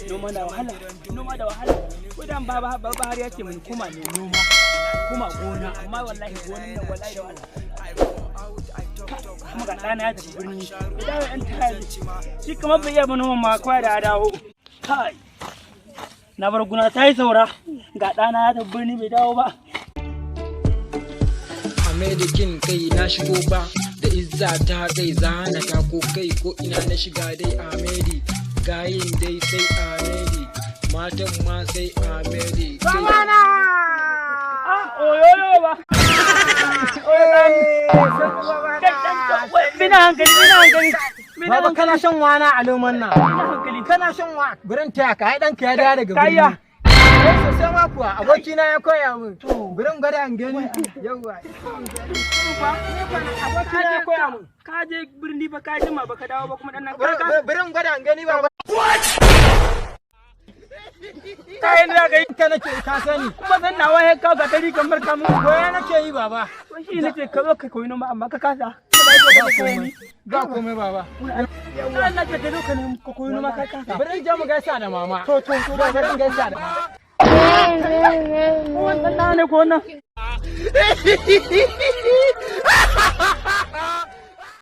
Noma da wahala, noma da wahala. Kudan baba har ya ce mun kuma ne noma, kuma gona, amma wallahi gonan nan wallahi da wahala. Kuma ga ɗana ya tafi birni, ya dawo ‘yan tayari, shi kamar bai iya ba noman ma kawai da ya dawo. Kai, na bar gona ta yi saura, ga ɗana ya tafi birni bai dawo ba. Amerikin kai na shigo ba, da izza ta kai zana ta ko kai ko ina na shiga dai Ameri, gayin dai sai Ameri, matan ma sai Ameri. Bamana! Oyoyo ba. Bina hankali. Baba kana shan wana a loman nan. Kana shan wa gurin taya ka ai danka ya dawo daga birni. Kai sosai ma kuwa abokina ya koya min. Gurin gwada an gani. Yawwa. Abokina ya koya min. Ka je birni ba ka jima ba ka dawo ba kuma dan nan Gurin gwada an gani ba. Kayan da kai Ka nake ka sani. kuma san nawa ya kawo gatari kamar kamun Koya nake yi baba. shi ne ce ka zo ka koyi noma amma ka kasa. Ba komai baba. Allah ka da lokacin ka koyi noma ka kasa. Bari je mu gaisa da mama. To bari gaisa da mama. Wannan ne ko wannan?